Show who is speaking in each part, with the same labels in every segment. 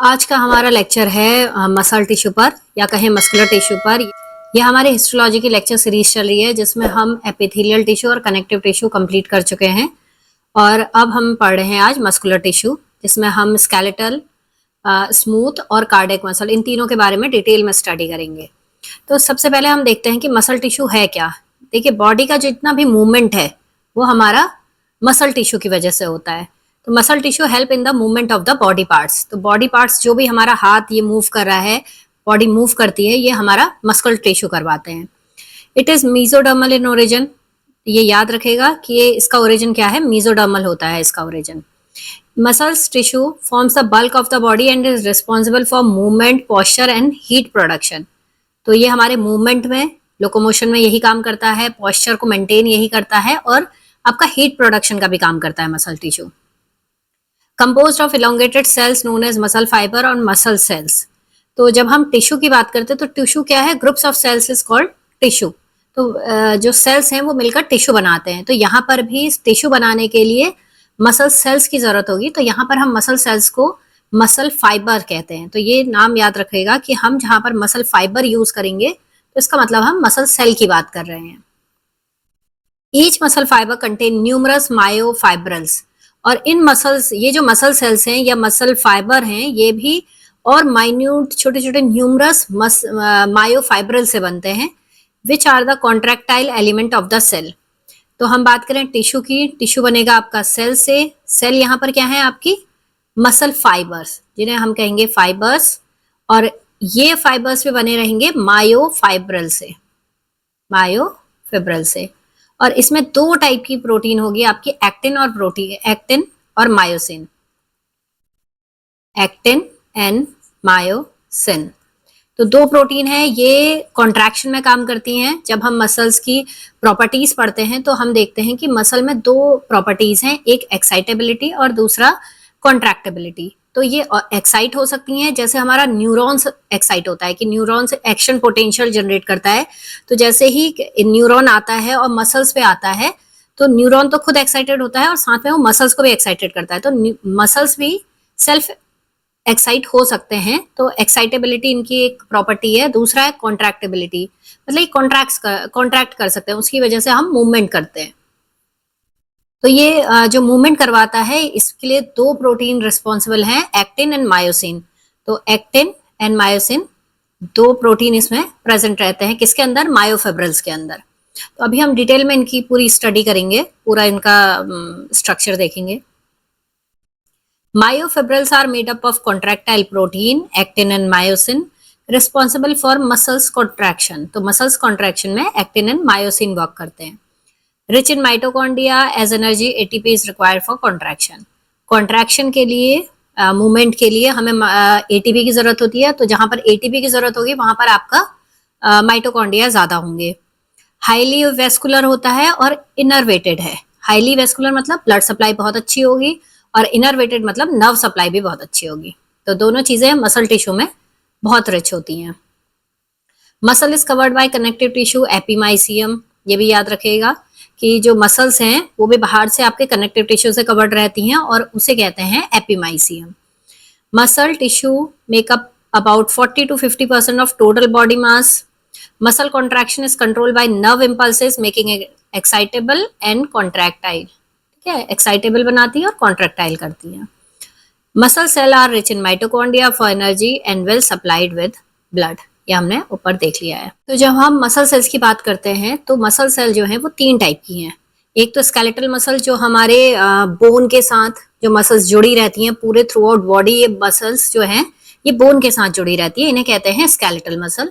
Speaker 1: आज का हमारा लेक्चर है मसल टिश्यू पर या कहें मस्कुलर टिश्यू पर। ये हमारे हिस्टोलॉजी की लेक्चर सीरीज चल रही है जिसमें हम एपिथेलियल टिश्यू और कनेक्टिव टिश्यू कंप्लीट कर चुके हैं और अब हम पढ़ रहे हैं आज मस्कुलर टिश्यू जिसमें हम स्केलेटल, स्मूथ और कार्डियक मसल इन तीनों के बारे में डिटेल में स्टडी करेंगे। तो सबसे पहले हम देखते हैं कि मसल टिश्यू है क्या। देखिए, बॉडी का जितना भी मूवमेंट है वो हमारा मसल टिश्यू की वजह से होता है। तो muscle tissue help in the movement of the body parts. तो बॉडी पार्ट्स जो भी हमारा हाथ ये मूव कर रहा है, बॉडी मूव करती है, ये हमारा मस्कुलर टिश्यू करवाते हैं। It is mesodermal in origin. ये याद रखेगा कि ये इसका ओरिजिन क्या है, मीजोडर्मल होता है इसका origin. Muscles tissue forms the bulk of the body and is responsible for movement, posture and heat production. तो ये हमारे मूवमेंट में, लोकोमोशन में यही काम करता है, पॉस्चर को मेंटेन यही करता है और आपका हीट प्रोडक्शन का भी काम करता है muscle tissue. Composed of elongated cells known as muscle fibre और मसल सेल्स। तो जब हम टिश्यू की बात करते हैं तो टिश्यू क्या है, groups of cells is called tissue. तो जो सेल्स हैं वो मिलकर टिश्यू बनाते हैं। तो यहाँ पर भी टिश्यू बनाने के लिए मसल सेल्स की जरूरत होगी। तो यहाँ पर हम मसल सेल्स को मसल फाइबर कहते हैं। तो ये नाम याद रखेगा कि हम जहाँ पर मसल फाइबर यूज करेंगे तो इसका मतलब हम मसल सेल की बात कर रहे हैं। Each muscle fibre contain numerous myofibrils. और इन मसल्स, ये जो मसल सेल्स हैं या मसल फाइबर हैं, ये भी और माइन्यूट छोटे छोटे न्यूमरस मायोफाइब्रल से बनते हैं, which are the contractile element of the cell. तो हम बात करें टिश्यू की, टिश्यू बनेगा आपका सेल से। सेल यहाँ पर क्या है, आपकी मसल फाइबर्स, जिन्हें हम कहेंगे फाइबर्स, और ये फाइबर्स भी बने रहेंगे मायोफाइब्रल से, मायोफिब्रल से। और इसमें दो टाइप की प्रोटीन होगी आपकी, एक्टिन और प्रोटीन, एक्टिन और मायोसिन, एक्टिन एंड मायोसिन। तो दो प्रोटीन है, ये कॉन्ट्रैक्शन में काम करती हैं। जब हम मसल्स की प्रॉपर्टीज पढ़ते हैं तो हम देखते हैं कि मसल में दो प्रॉपर्टीज हैं, एक एक्साइटेबिलिटी और दूसरा कॉन्ट्रैक्टेबिलिटी। तो ये एक्साइट हो सकती हैं, जैसे हमारा न्यूरॉन्स एक्साइट होता है कि न्यूरॉन से एक्शन पोटेंशियल जनरेट करता है। तो जैसे ही न्यूरॉन आता है और मसल्स पे आता है तो न्यूरॉन तो खुद एक्साइटेड होता है और साथ में वो मसल्स को भी एक्साइटेड करता है। तो मसल्स भी सेल्फ एक्साइट हो सकते हैं। तो एक्साइटेबिलिटी इनकी एक प्रॉपर्टी है। दूसरा है कॉन्ट्रैक्टेबिलिटी, मतलब कॉन्ट्रैक्ट कर सकते हैं, उसकी वजह से हम मूवमेंट करते हैं। तो ये जो मूवमेंट करवाता है, इसके लिए दो प्रोटीन रिस्पॉन्सिबल हैं, एक्टिन एंड मायोसिन। तो एक्टिन एंड मायोसिन दो प्रोटीन इसमें प्रेजेंट रहते हैं, किसके अंदर, मायोफिब्रल्स के अंदर। तो अभी हम डिटेल में इनकी पूरी स्टडी करेंगे, पूरा इनका स्ट्रक्चर देखेंगे। Myofibrils are made up of contractile protein actin and myosin responsible for muscles contraction. तो मसल्स कॉन्ट्रैक्शन में एक्टिन एंड मायोसिन वर्क करते हैं। Rich in mitochondria as energy ATP is required for contraction. Contraction के लिए, movement के लिए हमें ATP की जरूरत होती है। तो जहां पर एटीपी की जरूरत होगी वहां पर आपका माइटोकॉन्ड्रिया ज्यादा होंगे। हाईली वेस्कुलर होता है और इनरवेटेड है। हाईली वेस्कुलर मतलब ब्लड सप्लाई बहुत अच्छी होगी और इनरवेटेड मतलब नर्व सप्लाई भी बहुत अच्छी होगी। तो दोनों चीजें मसल टिश्यू में बहुत रिच होती हैं। Muscle is covered by connective tissue epimysium. ये भी याद रखिएगा कि जो मसल्स हैं वो भी बाहर से आपके कनेक्टिव टिश्यू से कवर्ड रहती हैं और उसे कहते हैं epimysium. Muscle tissue makeup about 40 to 50% of total body mass. Muscle contraction is controlled by nerve impulses making excitable and contractile. ठीक है, एक्साइटेबल बनाती है और कॉन्ट्रैक्टाइल करती है। Muscle cell are rich in mitochondria for energy and well supplied with blood. ये हमने ऊपर देख लिया है। तो जब हम मसल सेल्स की बात करते हैं तो मसल सेल जो है वो तीन टाइप की हैं। एक तो स्केलेटल मसल, जो हमारे बोन के साथ जो मसल्स जुड़ी रहती हैं पूरे थ्रू आउट बॉडी, ये मसल्स जो हैं ये बोन के साथ जुड़ी रहती है, इन्हें कहते हैं स्केलेटल मसल।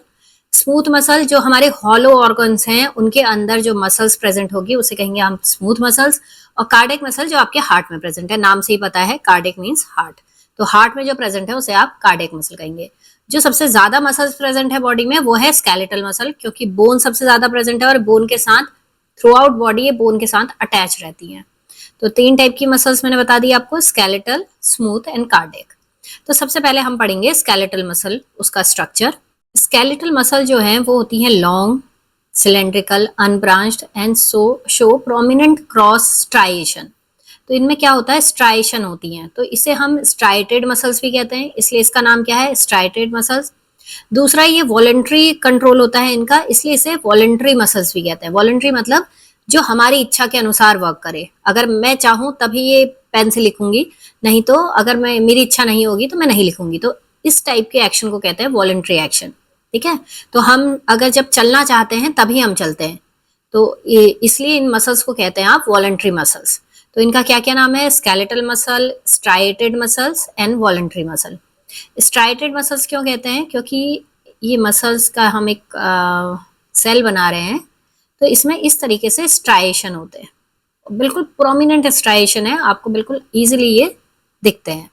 Speaker 1: स्मूथ मसल, जो हमारे हॉलो ऑर्गन्स हैं उनके अंदर जो मसल्स प्रेजेंट होगी उसे कहेंगे हम स्मूथ मसल्स। और कार्डियक मसल जो आपके हार्ट में प्रेजेंट है, नाम से ही पता है कार्डियक मीन्स हार्ट। तो हार्ट में जो प्रेजेंट है उसे आप कार्डियक मसल कहेंगे। जो सबसे ज्यादा मसल्स प्रेजेंट है बॉडी में वो है स्केलेटल मसल, क्योंकि बोन सबसे ज्यादा प्रेजेंट है और बोन के साथ थ्रू आउट बॉडी ये बोन के साथ अटैच रहती है। तो तीन टाइप की मसल्स मैंने बता दी आपको, स्केलेटल, स्मूथ एंड कार्डियक। तो सबसे पहले हम पढ़ेंगे स्केलेटल मसल, उसका स्ट्रक्चर। स्केलेटल मसल जो है वो होती है long, cylindrical, unbranched and show prominent cross striation. तो तो इनमें क्या होता है, स्ट्राइएशन होती हैं, तो इसे हम स्ट्राइटेड मसल्स भी कहते हैं, इसलिए इसका नाम क्या है, स्ट्राइटेड मसल्स। दूसरा, ये वॉलंटरी कंट्रोल होता है इनका, इसलिए इसे वॉलंटरी मसल्स भी कहते हैं। वॉलंटरी मतलब जो हमारी इच्छा के अनुसार वर्क करे, अगर मैं चाहूं तभी ये पेन से लिखूंगी, नहीं तो अगर मैं मेरी इच्छा नहीं होगी तो मैं नहीं लिखूंगी। तो इस टाइप के एक्शन को कहते हैं वॉलंटरी एक्शन। ठीक है, तो हम अगर जब चलना चाहते हैं तभी हम चलते हैं, तो इसलिए इन मसल्स को कहते हैं आप वॉलंटरी मसल्स। तो इनका क्या क्या नाम है, skeletal muscle, striated muscles and voluntary muscle. Striated muscles क्यों कहते हैं, क्योंकि ये मसल्स का हम एक सेल बना रहे हैं, तो इसमें इस तरीके से स्ट्राइएशन होते हैं, बिल्कुल प्रोमिनेंट स्ट्राइएशन है, आपको बिल्कुल इजीली ये दिखते हैं।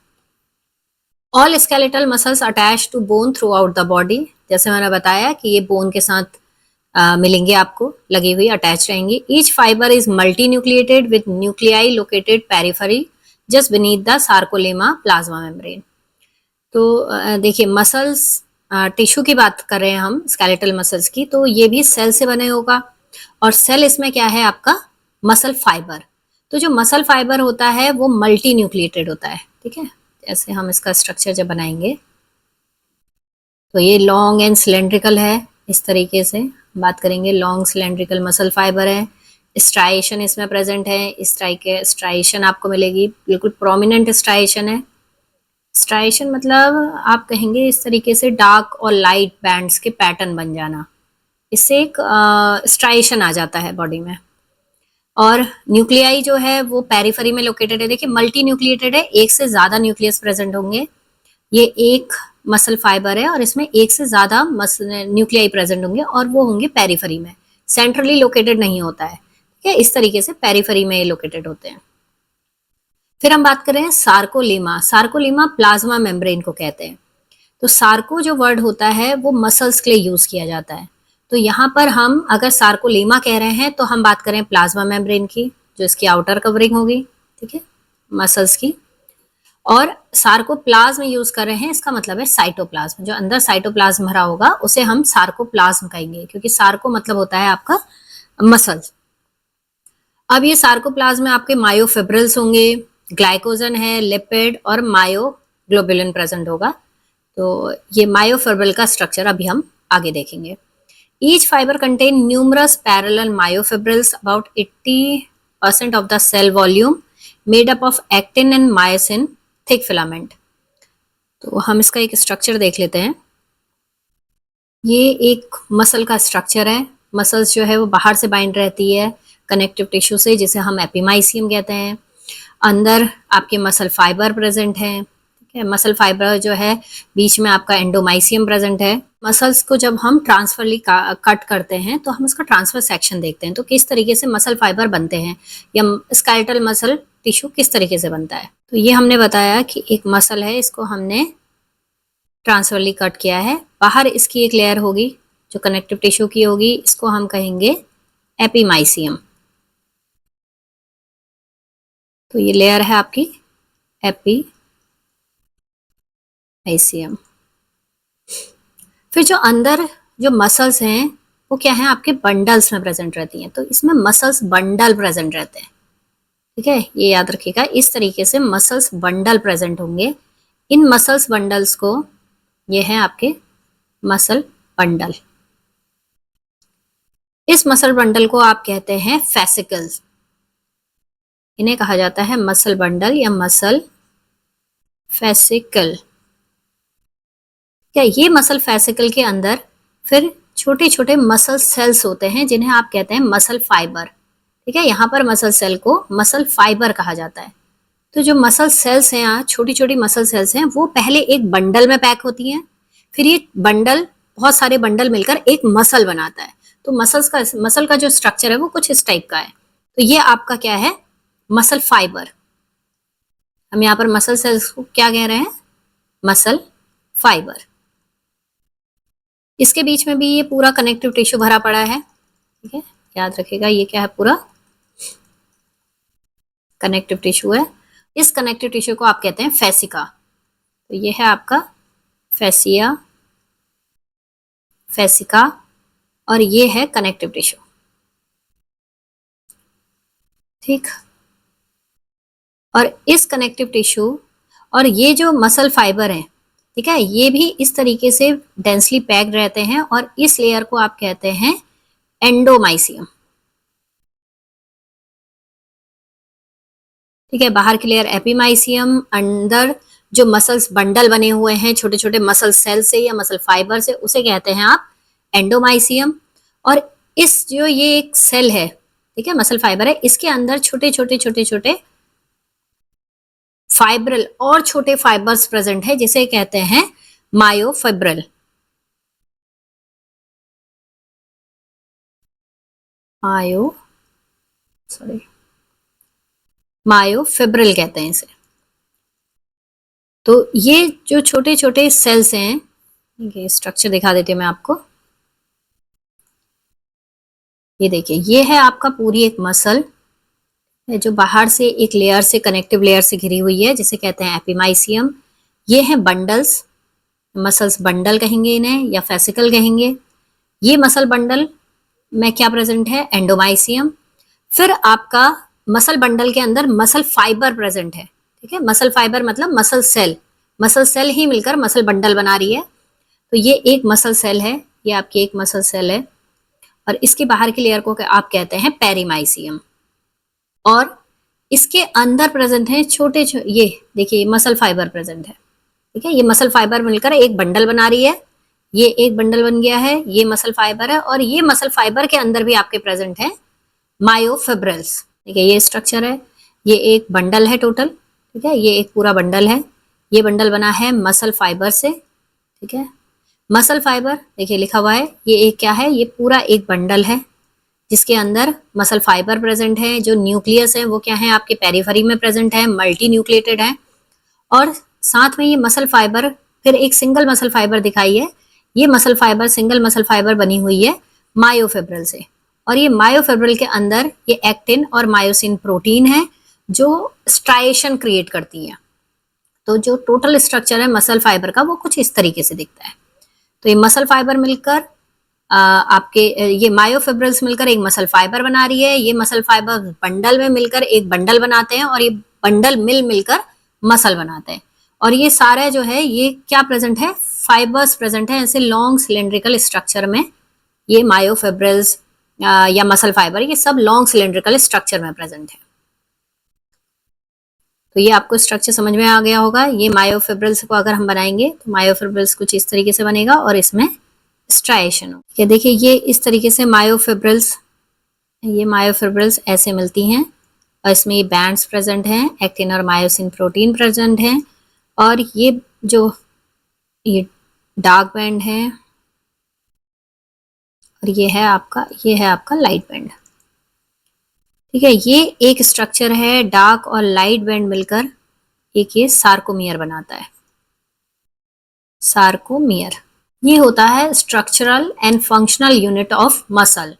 Speaker 1: All skeletal muscles attach to bone throughout the body, जैसे मैंने बताया कि ये बोन के साथ मिलेंगे, आपको लगी हुई अटैच रहेंगी। Each fibre is multi nucleated with nuclei located periphery just beneath the sarcolemma plasma membrane. तो देखिए मसल्स, टिश्यू की बात कर रहे हैं हम स्केलेटल मसल्स की, तो ये भी सेल से बने होगा, और सेल इसमें क्या है आपका, मसल फाइबर। तो जो मसल फाइबर होता है वो मल्टी न्यूक्लिएटेड होता है। ठीक है, जैसे हम इसका स्ट्रक्चर जब बनाएंगे तो ये लॉन्ग एंड सिलेंड्रिकल है, इस तरीके से बात करेंगे, लॉन्ग सिलेंड्रिकल मसल फाइबर है। स्ट्राइएशन इसमें प्रेजेंट है, इस टाइप के स्ट्राइएशन आपको मिलेगी, बिल्कुल प्रोमिनेंट स्ट्राइएशन है। स्ट्राइएशन मतलब आप कहेंगे इस तरीके से डार्क और लाइट बैंड्स के पैटर्न बन जाना, इससे एक स्ट्राइएशन आ जाता है बॉडी में। और न्यूक्लियाई जो है वो पेरिफेरी में लोकेटेड है। देखिए मल्टी न्यूक्लिएटेड है, एक से ज्यादा न्यूक्लियस प्रेजेंट होंगे, ये एक मसल फाइबर है और इसमें एक से ज्यादा न्यूक्लियाई प्रेजेंट होंगे, और वो होंगे पेरिफेरी में, सेंट्रली लोकेटेड नहीं होता है। ठीक है, इस तरीके से पेरिफेरी में लोकेटेड होते हैं। फिर हम बात कर रहे हैं सार्कोलेमा। सार्कोलेमा प्लाज्मा मेम्ब्रेन को कहते हैं। तो सार्को जो वर्ड होता है वो मसल्स के लिए यूज किया जाता है, तो यहाँ पर हम अगर सार्कोलेमा कह रहे हैं तो हम बात करें प्लाज्मा मेम्ब्रेन की, जो इसकी आउटर कवरिंग होगी, ठीक है, मसल्स की। और सार्कोप्लाज्म यूज कर रहे हैं, इसका मतलब है साइटोप्लाज्म, जो अंदर साइटोप्लाज्म भरा होगा उसे हम सार्कोप्लाज्म कहेंगे, क्योंकि सार्को मतलब होता है आपका मसल्स। अब ये सार्कोप्लाज्म में आपके मायोफिब्रिल्स होंगे, ग्लाइकोजन है, लिपिड और मायोग्लोबुलिन प्रेजेंट होगा। तो ये मायोफिब्रिल का स्ट्रक्चर अभी हम आगे देखेंगे। Each fibre contain numerous parallel myofibrils, about 80% of the cell volume, made up of actin and myosin thick filament. तो हम इसका एक स्ट्रक्चर देख लेते हैं। ये एक मसल का स्ट्रक्चर है, मसल्स जो है वो बाहर से बाइंड रहती है कनेक्टिव टिश्यू से, जिसे हम एपिमाइसियम कहते हैं। अंदर आपके मसल फाइबर प्रेजेंट है, ठीक है, मसल फाइबर जो है बीच में आपका एंडोमाइसियम प्रेजेंट है। मसल्स को जब हम ट्रांसफरली कट करते हैं तो हम इसका ट्रांसफर सेक्शन देखते हैं, तो किस तरीके से मसल फाइबर बनते हैं या स्केलेटल मसल टिश्यू किस तरीके से बनता है। तो ये हमने बताया कि एक मसल है, इसको हमने ट्रांसफरली कट किया है, बाहर इसकी एक लेयर होगी जो कनेक्टिव टिश्यू की होगी, इसको हम कहेंगे एपिमाइसियम। तो ये लेयर है आपकी एपिमाइसियम। फिर जो अंदर जो मसल्स हैं वो क्या है, आपके बंडल्स में प्रेजेंट रहती हैं, तो इसमें मसल्स बंडल प्रेजेंट रहते हैं। ठीक है, ये याद रखिएगा, इस तरीके से मसल्स बंडल प्रेजेंट होंगे। इन मसल्स बंडल्स को, ये है आपके मसल बंडल, इस मसल बंडल को आप कहते हैं फेसिकल्स। इन्हें कहा जाता है मसल बंडल या मसल फेसिकल। क्या ये मसल फेसिकल के अंदर फिर छोटे छोटे मसल सेल्स होते हैं जिन्हें आप कहते हैं मसल फाइबर। ठीक है, यहाँ पर मसल सेल को मसल फाइबर कहा जाता है। तो जो मसल सेल्स हैं, यहाँ छोटी छोटी मसल सेल्स हैं, वो पहले एक बंडल में पैक होती हैं, फिर ये बंडल, बहुत सारे बंडल मिलकर एक मसल बनाता है। तो मसल का जो स्ट्रक्चर है वो कुछ इस टाइप का है। तो ये आपका क्या है, मसल फाइबर। हम यहाँ पर मसल सेल्स को क्या कह रहे हैं, मसल फाइबर। इसके बीच में भी ये पूरा कनेक्टिव टिश्यू भरा पड़ा है। ठीक है, याद रखिएगा, ये क्या है, पूरा कनेक्टिव टिश्यू है। इस कनेक्टिव टिश्यू को आप कहते हैं फेसिका। तो ये है आपका फेसिया, फेसिका, और ये है कनेक्टिव टिश्यू। ठीक, और इस कनेक्टिव टिश्यू और ये जो मसल फाइबर है, ठीक है, ये भी इस तरीके से डेंसली पैक्ड रहते हैं और इस लेयर को आप कहते हैं एंडोमाइसियम। ठीक है, बाहर की लेयर एपिमाइसियम, अंदर जो मसल्स बंडल बने हुए हैं छोटे छोटे मसल सेल से या मसल फाइबर से, उसे कहते हैं आप एंडोमाइसियम। और इस जो ये एक सेल है, ठीक है, मसल फाइबर है, इसके अंदर छोटे छोटे छोटे छोटे फाइब्रल और छोटे फाइबर्स प्रेजेंट है जिसे कहते हैं मायोफिब्रल। मायोफिब्रल कहते हैं इसे। तो ये जो छोटे छोटे सेल्स हैं, ये स्ट्रक्चर दिखा देती हूँ मैं आपको। ये देखिए, ये है आपका पूरी एक मसल जो बाहर से एक लेयर से, कनेक्टिव लेयर से घिरी हुई है, जिसे कहते हैं एपिमाइसियम। ये है बंडल्स, मसल्स बंडल कहेंगे इन्हें या फेसिकल कहेंगे। ये मसल बंडल में क्या प्रेजेंट है? एंडोमाइसियम। फिर आपका मसल बंडल के अंदर मसल फाइबर प्रेजेंट है, ठीक है, मसल फाइबर मतलब मसल सेल, मसल सेल ही मिलकर मसल बंडल बना रही है। तो ये एक मसल सेल है, ये आपकी एक मसल सेल है और इसके बाहर की लेयर को आप कहते हैं पेरीमाइसियम। और इसके अंदर प्रेजेंट है छोटे ये देखिए मसल फाइबर प्रेजेंट है, ठीक है, ये मसल फाइबर मिलकर एक बंडल बना रही है। ये एक बंडल बन गया है, ये मसल फाइबर है और ये मसल फाइबर के अंदर भी आपके प्रेजेंट है मायोफिब्रल्स। ठीक है, ये स्ट्रक्चर है, ये एक बंडल है टोटल, ठीक है, ये एक पूरा बंडल है। ये बंडल बना है मसल फाइबर से, ठीक है, मसल फाइबर देखिए लिखा हुआ है, ये एक क्या है? ये पूरा एक बंडल है जिसके अंदर मसल फाइबर प्रेजेंट है। जो न्यूक्लियस है वो क्या है? आपके पेरिफेरी में प्रेजेंट है, मल्टी न्यूक्लिएटेड है। और साथ में ये मसल फाइबर फिर एक सिंगल मसल फाइबर दिखाई है, ये muscle fibre single muscle fibre बनी हुई है मायोफिब्रल से। और ये मायोफिब्रल के अंदर ये एक्टिन और मायोसिन प्रोटीन है जो स्ट्राइएशन क्रिएट करती है। तो जो टोटल स्ट्रक्चर है मसल फाइबर का वो कुछ इस तरीके से दिखता है। तो ये मसल फाइबर मिलकर आपके ये मायोफिब्रल्स मिलकर एक मसल फाइबर बना रही है, ये मसल फाइबर बंडल में मिलकर एक बंडल बनाते हैं और ये बंडल मिलकर मसल बनाते हैं। और ये सारा जो है ये क्या प्रेजेंट है? फाइबर्स प्रेजेंट है ऐसे लॉन्ग सिलेंड्रिकल स्ट्रक्चर में। ये मायोफिब्रल्स या मसल फाइबर ये सब लॉन्ग सिलेंड्रिकल स्ट्रक्चर में प्रेजेंट है। तो ये आपको स्ट्रक्चर समझ में आ गया होगा। ये मायोफिब्रल्स को अगर हम बनाएंगे तो मायोफिब्रल्स कुछ इस तरीके से बनेगा और इसमें स्ट्राइएशन हो। ये देखिए, ये इस तरीके से मायोफिब्रल्स, ये मायोफिब्रल्स ऐसे मिलती हैं और इसमें ये बैंड्स प्रेजेंट हैं, एक्टिन और मायोसिन प्रोटीन प्रेजेंट हैं। और ये जो ये डार्क बैंड है और ये है आपका लाइट बैंड। ठीक है, ये एक स्ट्रक्चर है, डार्क और लाइट बैंड मिलकर एक ये सार्कोमियर बनाता है। सार्कोमियर ये होता है structural and functional unit of muscle.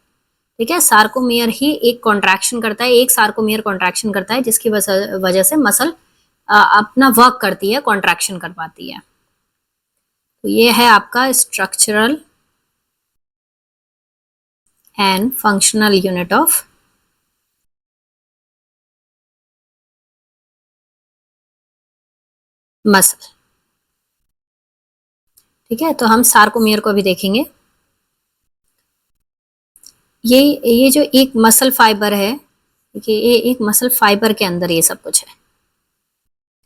Speaker 1: ठीक है, सार्कोमियर ही एक कॉन्ट्रैक्शन करता है, एक सार्कोमियर कॉन्ट्रैक्शन करता है जिसकी वजह से मसल अपना वर्क करती है, कॉन्ट्रैक्शन कर पाती है। तो ये है आपका structural and functional unit of muscle. ठीक है, तो हम सार्कोमियर को भी देखेंगे। ये जो एक मसल फाइबर है, देखिए ये एक मसल फाइबर के अंदर ये सब कुछ है।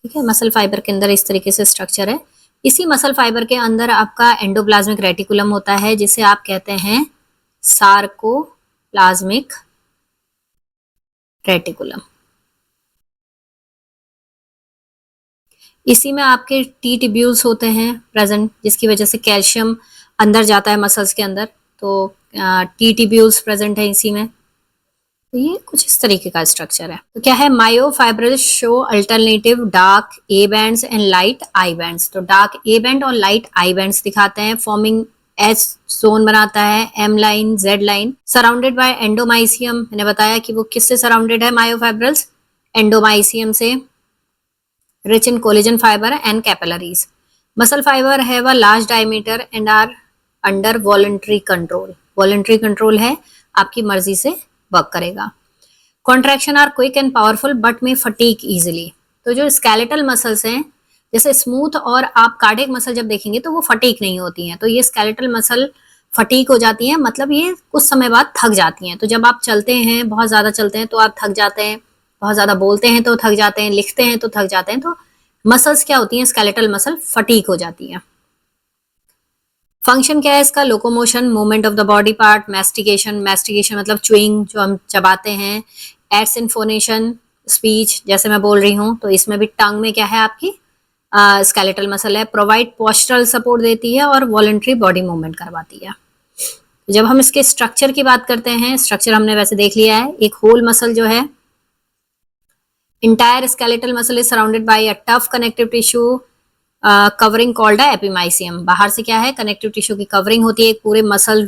Speaker 1: ठीक है, मसल फाइबर के अंदर इस तरीके से स्ट्रक्चर है। इसी मसल फाइबर के अंदर आपका एंडोप्लाज्मिक रेटिकुलम होता है जिसे आप कहते हैं सार्कोप्लाज्मिक रेटिकुलम। इसी में आपके टी ट्यूब्यूल्स होते हैं प्रेजेंट, जिसकी वजह से कैल्शियम अंदर जाता है मसल्स के अंदर। तो टी ट्यूब्यूल्स प्रेजेंट है इसी में। तो ये कुछ इस तरीके का स्ट्रक्चर है। तो क्या है? Myofibrils show alternative dark A bands and light I bands. तो डार्क ए बैंड और लाइट आई बैंड्स दिखाते हैं, फॉर्मिंग एस जोन बनाता है, M line, Z line, surrounded by endomysium. मैंने बताया कि वो किससे सराउंडेड है मायोफाइब्रल्स? एंडोमाइसियम से, rich in collagen fiber and capillaries. Muscle fiber have a large diameter and are under voluntary control. Voluntary control है, आपकी मर्जी से वर्क करेगा। Contraction are quick and powerful but may fatigue easily. तो जो skeletal muscles हैं, जैसे smooth और आप कार्डियक मसल जब देखेंगे तो वो फटीक नहीं होती हैं, तो ये स्केलेटल मसल फटीक हो जाती हैं, मतलब ये कुछ समय बाद थक जाती हैं। तो जब आप चलते हैं, बहुत ज़्यादा चलते हैं तो आप थक जाते हैं, बहुत ज़्यादा बोलते हैं तो थक जाते हैं, लिखते हैं तो थक जाते हैं, तो मसल्स क्या होती हैं, स्केलेटल मसल फटीक हो जाती हैं। फंक्शन क्या है इसका, locomotion, movement of the body part, mastication, mastication मतलब च्यूइंग जो हम चबाते हैं, एड्स इन्फोनेशन, स्पीच जैसे मैं बोल रही हूँ, तो इसमें भी टंग में क्या है आपकी स्केलेटल मसल है, प्रोवाइड पोस्चरल सपोर्ट देती है और वॉलंटरी बॉडी मूवमेंट करवाती है। जब हम इसके स्ट्रक्चर की बात करते हैं, स्ट्रक्चर हमने वैसे देख लिया है, एक होल मसल जो है, entire skeletal muscle is surrounded by a tough connective tissue covering called है एपिमाइसियम। बाहर से क्या है, कनेक्टिव टिश्यू की कवरिंग होती है, एक पूरे मसल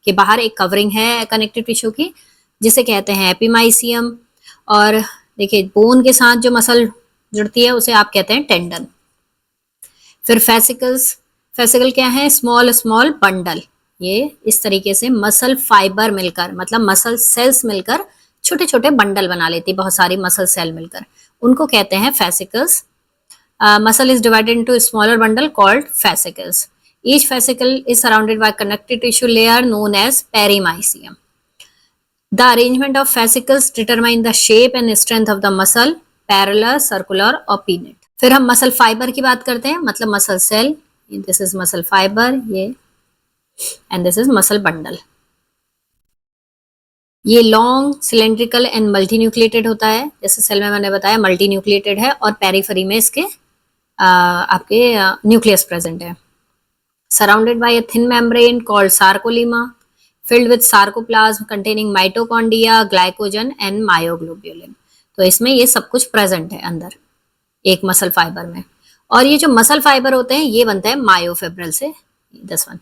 Speaker 1: के बाहर एक कवरिंग है कनेक्टिव टिश्यू की, जिसे कहते हैं एपिमाइसियम। और देखिए बोन के साथ जो मसल जुड़ती है उसे आप कहते हैं टेंडन। फिर फेसिकल्स, फेसिकल क्या है, स्मॉल स्मॉल बंडल, ये इस तरीके से मसल फाइबर मिलकर, मतलब मसल सेल्स मिलकर छोटे छोटे बंडल बना लेती, बहुत सारी मसल सेल मिलकर, उनको कहते हैं fascicles. Muscle is divided into a smaller bundle called fascicles. Each fascicle is surrounded by a connective tissue layer known as perimysium. The arrangement of fascicles determine the shape and strength of the muscle, parallel, circular or pinnate. फिर हम muscle fibre की बात करते हैं, मतलब muscle cell, this is muscle fibre, ये and this is muscle bundle. ये long cylindrical and multi nucleated होता है, जैसे सेल में मैंने बताया मल्टी न्यूक्लिएटेड है, और पेरिफेरी में इसके आपके न्यूक्लियस प्रेजेंट है। Surrounded by a thin membrane called sarcolemma, filled with sarcoplasm containing mitochondria, glycogen and myoglobulin. तो इसमें ये सब कुछ प्रेजेंट है अंदर एक मसल फाइबर में। और ये जो मसल फाइबर होते हैं ये बनते हैं मायोफिब्रिल से, this one.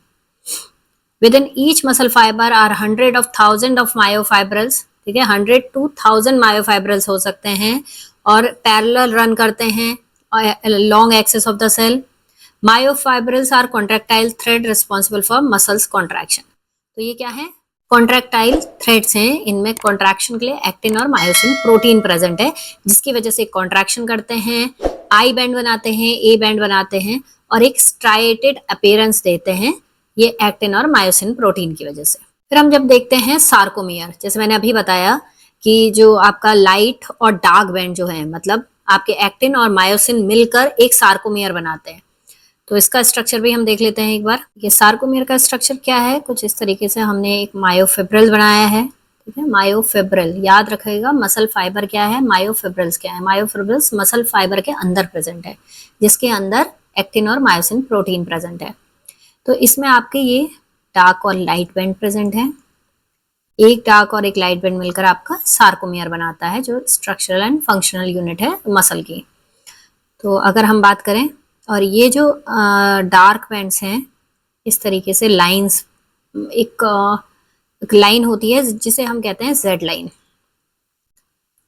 Speaker 1: Within each muscle fiber are hundred of thousand of myofibrils, ठीक है, 100 to 1000 myofibrils हो सकते हैं और पैरेलल रन करते हैं long axis of the cell. Myofibrils are contractile thread responsible for muscles contraction. तो ये क्या है, कॉन्ट्रैक्टाइल थ्रेड्स हैं, इनमें कॉन्ट्रैक्शन के लिए एक्टिन और मायोसिन प्रोटीन प्रेजेंट है, जिसकी वजह से कॉन्ट्रैक्शन करते हैं, आई बैंड बनाते हैं, ए बैंड बनाते हैं और एक स्ट्राइएटेड अपीयरेंस देते हैं, ये एक्टिन और मायोसिन प्रोटीन की वजह से। फिर हम जब देखते हैं सार्कोमियर, जैसे मैंने अभी बताया कि जो आपका लाइट और डार्क बैंड जो है, मतलब आपके एक्टिन और मायोसिन मिलकर एक सार्कोमियर बनाते हैं। तो इसका स्ट्रक्चर भी हम देख लेते हैं एक बार। ये सार्कोमियर का स्ट्रक्चर क्या है, कुछ इस तरीके से हमने एक मायोफिब्रिल बनाया है, ठीक है, मायोफिब्रिल याद रखिएगा। मसल फाइबर क्या है, मायोफिब्रिल्स क्या है, मायोफिब्रिल्स मसल फाइबर के अंदर प्रेजेंट है, जिसके अंदर एक्टिन और मायोसिन प्रोटीन प्रेजेंट है। तो इसमें आपके ये डार्क और लाइट बैंड प्रेजेंट है, एक डार्क और एक लाइट बैंड मिलकर आपका सार्कोमियर बनाता है, जो स्ट्रक्चरल एंड फंक्शनल यूनिट है मसल की। तो अगर हम बात करें, और ये जो डार्क बैंड्स हैं, इस तरीके से लाइंस, एक लाइन होती है जिसे हम कहते हैं जेड लाइन।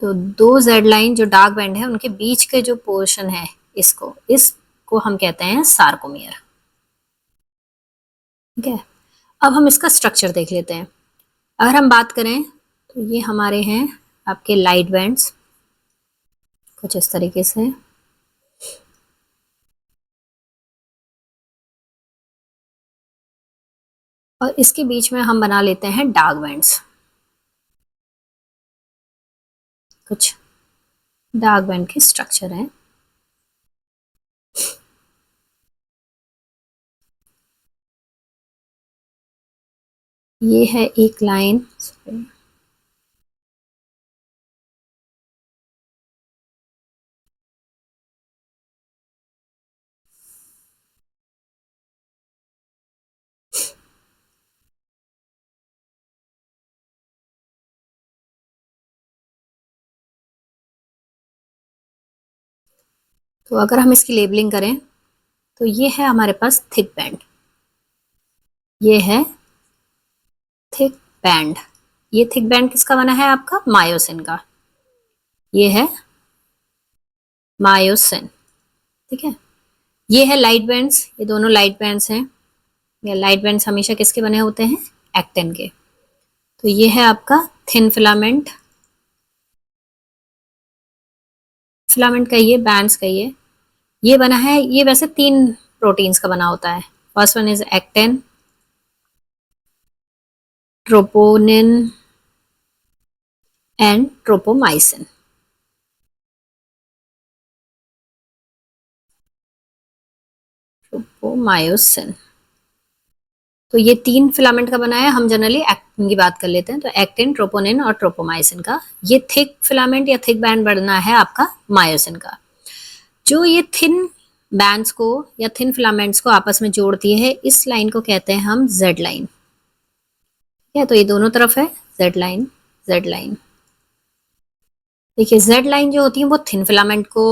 Speaker 1: तो दो जेड लाइन जो डार्क बैंड है उनके बीच के जो पोर्शन है, इसको हम कहते हैं सार्कोमियर, ठीक है। अब हम इसका स्ट्रक्चर देख लेते हैं। अगर हम बात करें तो ये हमारे हैं आपके लाइट बैंड्स, कुछ इस तरीके से, और इसके बीच में हम बना लेते हैं डार्क बैंड्स, कुछ डार्क बैंड के स्ट्रक्चर हैं। ये है एक लाइन, तो अगर हम इसकी लेबलिंग करें तो ये है हमारे पास थिक बैंड, ये है थिक बैंड। ये थिक बैंड किसका बना है, आपका मायोसिन का, ये है मायोसिन, ठीक है। ये है लाइट बैंड्स, ये दोनों लाइट बैंड्स हैं। ये लाइट बैंड्स हमेशा किसके बने होते हैं, एक्टिन के। तो ये है आपका थिन फिलामेंट, फिलामेंट कहिए, बैंड्स कहिए, ये बना है, ये वैसे 3 प्रोटीन्स का बना होता है। First one is actin, troponin and ट्रोपोमाइसिन। Tropomyosin, तो ये 3 फिलामेंट का बना है। हम जनरली एक्टिन की बात कर लेते हैं, तो एक्टिन, ट्रोपोनिन और ट्रोपोमाइसिन का। ये थिक फिलामेंट या थिक बैंड बनना है आपका मायोसिन का। जो ये थिन बैंड्स को या थिन फिलामेंट्स को आपस में जोड़ती है, इस लाइन को कहते हैं हम जेड लाइन। ठीक है, तो ये दोनों तरफ है जेड लाइन, जेड लाइन। देखिए जेड लाइन जो होती है वो थिन फिलामेंट को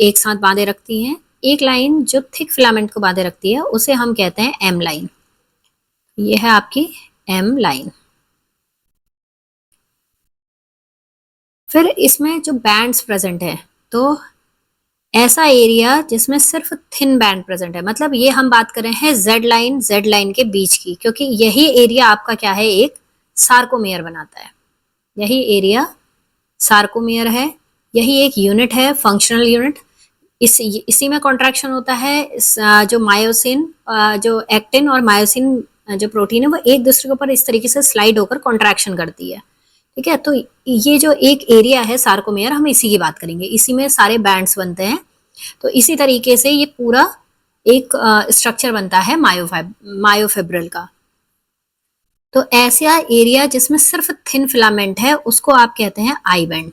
Speaker 1: एक साथ बांधे रखती हैं। एक लाइन जो थिक फिलामेंट को बांधे रखती है उसे हम कहते हैं एम लाइन। ये है आपकी एम लाइन। फिर इसमें जो बैंड्स प्रेजेंट है, तो ऐसा एरिया जिसमें सिर्फ थिन बैंड प्रेजेंट है, मतलब ये हम बात कर रहे हैं जेड लाइन के बीच की, क्योंकि यही एरिया आपका क्या है, एक सार्कोमेयर बनाता है। यही एरिया सार्कोमेयर है, यही एक यूनिट है, फंक्शनल यूनिट। इसी में कॉन्ट्रैक्शन होता है। जो मायोसिन, जो एक्टिन और मायोसिन जो प्रोटीन है, वो एक दूसरे के ऊपर इस तरीके से स्लाइड होकर कॉन्ट्रैक्शन करती है। ठीक है, तो ये जो एक एरिया है सार्कोमेयर, हम इसी की बात करेंगे। इसी में सारे बैंड्स बनते हैं। तो इसी तरीके से ये पूरा एक स्ट्रक्चर बनता है मायोफिब्रिल का। तो ऐसा एरिया जिसमें सिर्फ थिन फिलामेंट है उसको आप कहते हैं आई बैंड।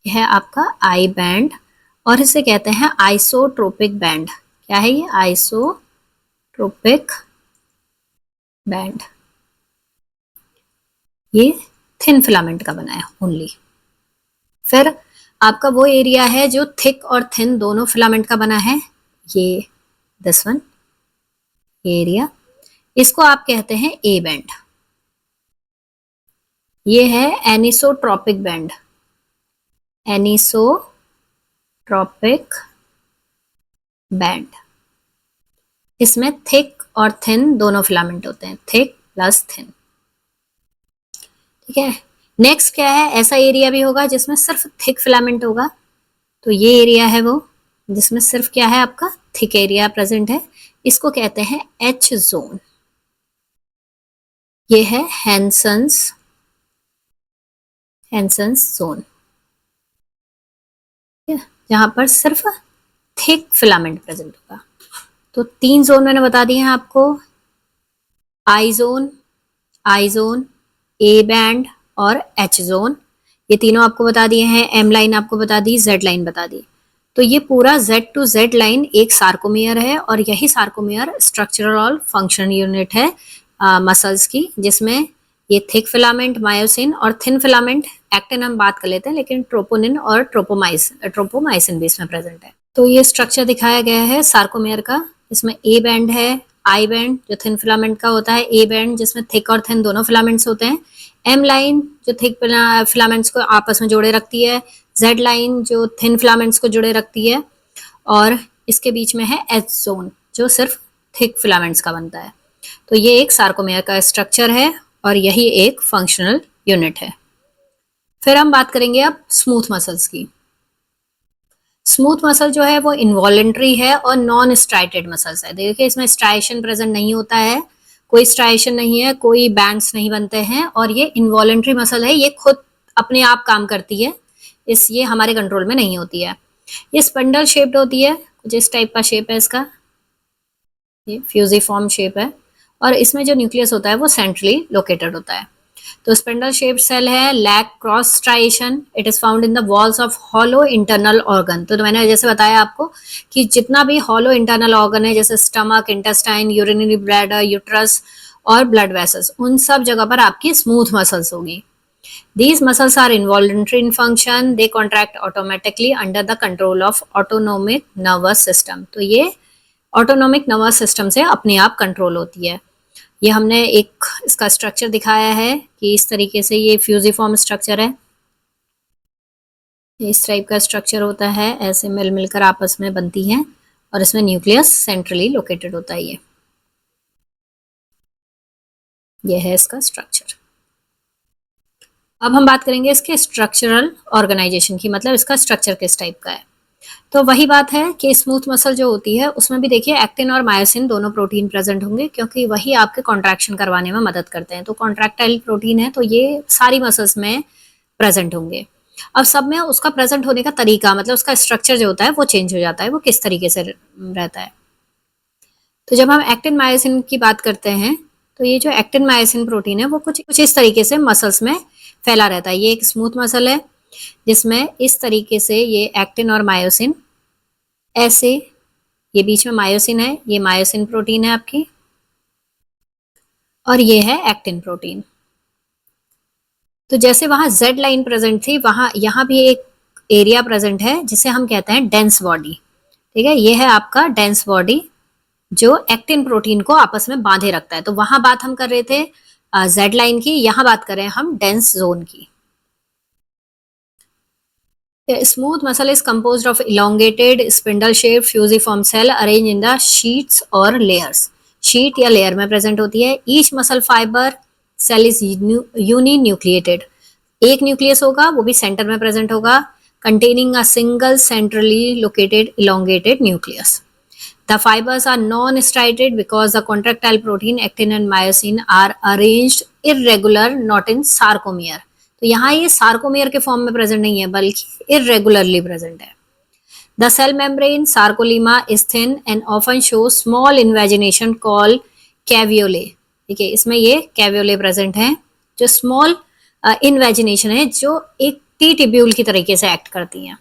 Speaker 1: यह है आपका आई बैंड, और इसे कहते हैं आइसोट्रोपिक बैंड। क्या है ये? Isotropic band. ये थिन फिलामेंट का बना है ओनली। फिर आपका वो एरिया है जो थिक और थिन दोनों फिलामेंट का बना है, ये दिस वन एरिया, इसको आप कहते हैं ए बैंड। ये है एनिसोट्रोपिक बैंड, एनिसोट्रोपिक बैंड। इसमें थिक और थिन दोनों फिलामेंट होते हैं, थिक प्लस थिन। ठीक है, नेक्स्ट क्या है, ऐसा एरिया भी होगा जिसमें सिर्फ थिक फिलामेंट होगा। तो ये एरिया है वो जिसमें सिर्फ क्या है, आपका थिक एरिया प्रेजेंट है। इसको कहते हैं एच जोन। ये है हैंसन्स जोन, जहां पर सिर्फ थिक फिलामेंट प्रेजेंट होगा। तो 3 जोन मैंने बता दिए हैं आपको, आई जोन, ए बैंड और एच जोन। ये तीनों आपको बता दिए हैं। एम लाइन आपको बता दी, जेड लाइन बता दी। तो ये पूरा जेड टू जेड लाइन एक सार्कोमेयर है, और यही सार्कोमेयर स्ट्रक्चरल और फंक्शनल यूनिट है मसल्स की, जिसमें ये थिक फिलामेंट मायोसिन और थिन फिलामेंट एक्टिन हम बात कर लेते हैं, लेकिन ट्रोपोनिन और ट्रोपोमाइसिन भी इसमें प्रेजेंट है। तो ये स्ट्रक्चर दिखाया गया है सार्कोमेयर का। इसमें ए बैंड है, आई बैंड जो थिन फिलामेंट का होता है, ए बैंड जिसमें थिक और थिन दोनों फिलामेंट्स होते हैं, एम लाइन जो थिक फिलामेंट्स को आपस में जोड़े रखती है, जेड लाइन जो थिन फिलामेंट्स को जोड़े रखती है, और इसके बीच में है एच जोन जो सिर्फ थिक फिलामेंट्स का बनता है। तो ये एक सार्कोमेयर का स्ट्रक्चर है, और यही एक फंक्शनल यूनिट है। फिर हम बात करेंगे अब स्मूथ मसल्स की। स्मूथ मसल जो है वो इनवॉलेंट्री है और नॉन स्ट्राइटेड मसल्स है। देखिए इसमें स्ट्राइशन प्रेजेंट नहीं होता है, कोई स्ट्राइशन नहीं है, कोई बैंड्स नहीं बनते हैं, और ये इनवॉलेंट्री मसल है, ये खुद अपने आप काम करती है, ये हमारे कंट्रोल में नहीं होती है। ये स्पंडल शेप्ड होती है, कुछ इस टाइप का शेप है इसका, ये फ्यूजिफॉर्म शेप है, और इसमें जो न्यूक्लियस होता है वो सेंट्रली लोकेटेड होता है। तो स्पिंडल शेप्ड सेल है, lack cross striation, it is found in the walls of hollow internal organ. तो मैंने जैसे बताया आपको कि जितना भी हॉलो इंटरनल ऑर्गन है, जैसे stomach, intestine, urinary bladder, uterus और ब्लड वेसल्स, उन सब जगह पर आपकी स्मूथ मसल्स होगी। These muscles are involuntary in function, they contract automatically under the control of autonomic nervous system। तो ये ऑटोनॉमिक नर्वस सिस्टम से अपने आप कंट्रोल होती है। ये हमने एक इसका स्ट्रक्चर दिखाया है कि इस तरीके से ये फ्यूजिफॉर्म स्ट्रक्चर है, इस टाइप का स्ट्रक्चर होता है, ऐसे मिल मिलकर आपस में बनती हैं, और इसमें न्यूक्लियस सेंट्रली लोकेटेड होता है। ये है इसका स्ट्रक्चर। अब हम बात करेंगे इसके स्ट्रक्चरल ऑर्गेनाइजेशन की, मतलब इसका स्ट्रक्चर किस टाइप का है। तो वही बात है कि स्मूथ मसल जो होती है उसमें भी देखिए एक्टिन और मायोसिन दोनों प्रोटीन प्रेजेंट होंगे, क्योंकि वही आपके कॉन्ट्रैक्शन करवाने में मदद करते हैं। तो कॉन्ट्रैक्टाइल प्रोटीन है तो ये सारी मसल्स में प्रेजेंट होंगे। अब सब में उसका प्रेजेंट होने का तरीका, मतलब उसका स्ट्रक्चर जो होता है वो चेंज हो जाता है, वो किस तरीके से रहता है। तो जब हम एक्टिन मायोसिन की बात करते हैं तो ये जो एक्टिन मायोसिन प्रोटीन है वो कुछ कुछ इस तरीके से मसल्स में फैला रहता है। ये एक स्मूथ मसल है जिसमें इस तरीके से ये एक्टिन और मायोसिन ऐसे, ये बीच में मायोसिन है, ये मायोसिन प्रोटीन है आपकी, और ये है एक्टिन प्रोटीन। तो जैसे वहां जेड लाइन प्रेजेंट थी, वहां यहाँ भी एक एरिया प्रेजेंट है जिसे हम कहते हैं डेंस बॉडी। ठीक है, ये है आपका डेंस बॉडी जो एक्टिन प्रोटीन को आपस में बांधे रखता है। तो वहां बात हम कर रहे थे जेड लाइन की, यहां बात कर रहे हैं हम डेंस जोन की। Smooth muscle is composed of elongated spindle shaped fusiform cell arranged in the sheets और layers। शीट या लेयर में प्रेजेंट होती है। Each muscle fibre cell is uninucleated, एक न्यूक्लियस होगा वो भी सेंटर में प्रेजेंट होगा, containing a single centrally located elongated nucleus। The fibers are non-striated because the contractile protein actin and myosin are arranged irregular, not in sarcomere। तो यहाँ ये sarcomere के फॉर्म में प्रेजेंट नहीं है बल्कि इरेगुलरली प्रेजेंट है। The cell membrane sarcolemma is thin and often show small invagination call caveolae. ठीक है, इसमें ये कैवियोले प्रेजेंट है जो स्मॉल इन्वेजिनेशन है, जो एक टी ट्यूब्यूल की तरीके से एक्ट करती हैं।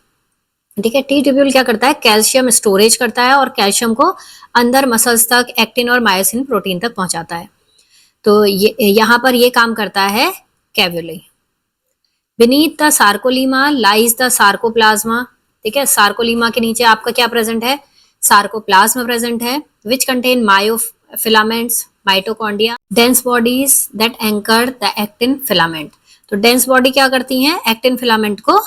Speaker 1: ठीक है, टी ट्यूब्यूल क्या करता है, कैल्शियम स्टोरेज करता है और कैल्शियम को अंदर मसल्स तक एक्टिन और मायोसिन प्रोटीन तक पहुंचाता है। तो ये यहाँ पर ये काम करता है कैवियोले। Beneath the sarcolemma lies the sarcoplasma। ठीक है, सार्कोलीमा के नीचे आपका क्या प्रेजेंट है, सार्कोप्लाज्म प्रेजेंट है, which contain myofilaments, mitochondria, dense bodies that anchor the actin filament. तो डेंस बॉडी क्या करती हैं, एक्टिन फिलामेंट को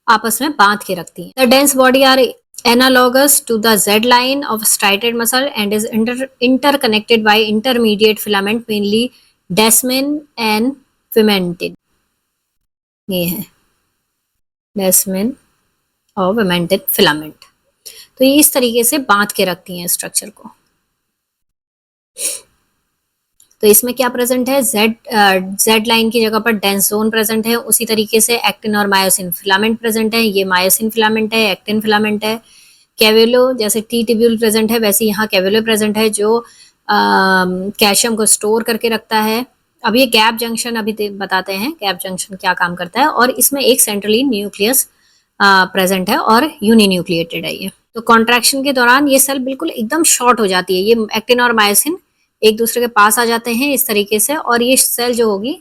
Speaker 1: आपस में बांध के रखती हैं। The dense body are analogous to the Z line of striated muscle and is interconnected by intermediate filament, mainly desmin and fimentin। ये है डेस्मिन और विमेंटेड फिलामेंट। तो ये इस तरीके से बांध के रखती हैं स्ट्रक्चर को। तो इसमें क्या प्रेजेंट है, जेड लाइन की जगह पर डेंस जोन प्रेजेंट है, उसी तरीके से एक्टिन और मायोसिन फिलामेंट प्रेजेंट है। ये मायोसिन फिलामेंट है, एक्टिन फिलामेंट है। कैविलो जैसे टी ट्यूब्यूल प्रेजेंट है वैसे यहाँ कैविलो प्रेजेंट है जो कैल्शियम को स्टोर करके रखता है। अब ये गैप जंक्शन अभी बताते हैं गैप जंक्शन क्या काम करता है, और इसमें एक सेंट्रली न्यूक्लियस प्रेजेंट है और यूनिन्यूक्लिएटेड है ये। तो कॉन्ट्रैक्शन के दौरान ये सेल बिल्कुल एकदम शॉर्ट हो जाती है, ये एक्टिन और मायोसिन एक दूसरे के पास आ जाते हैं इस तरीके से, और ये सेल जो होगी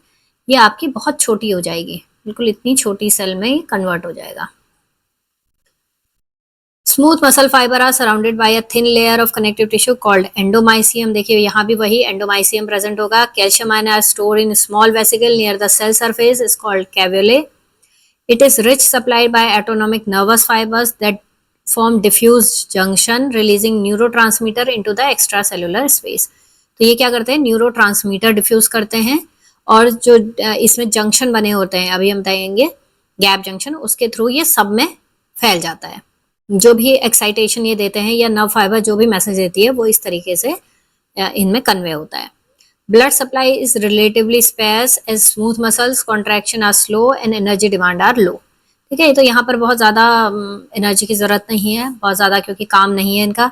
Speaker 1: ये आपकी बहुत छोटी हो जाएगी, बिल्कुल इतनी छोटी सेल में कन्वर्ट हो जाएगा। Smooth muscle fibre are surrounded by a thin layer of connective tissue called endomysium. देखिए यहाँ भी वही एंडोमाइसियम प्रेजेंट होगा। Calcium ion are store in small vesicle near the cell surface is called caveolae. It is rich supplied by autonomic nervous fibres that form diffuse junction releasing neurotransmitter into the extra cellular space. तो ये क्या करते हैं, neurotransmitter diffuse करते हैं, और जो इसमें जंक्शन बने होते हैं अभी हम बताएंगे गैप जंक्शन, उसके थ्रू ये सब में फैल जाता है। जो भी एक्साइटेशन ये देते हैं या नर्व फाइबर जो भी मैसेज देती है वो इस तरीके से इनमें कन्वे होता है। Blood supply is relatively space as smooth muscles contraction are slow and energy demand are low. ठीक है, तो यहाँ पर बहुत ज़्यादा एनर्जी की ज़रूरत नहीं है, बहुत ज़्यादा, क्योंकि काम नहीं है इनका,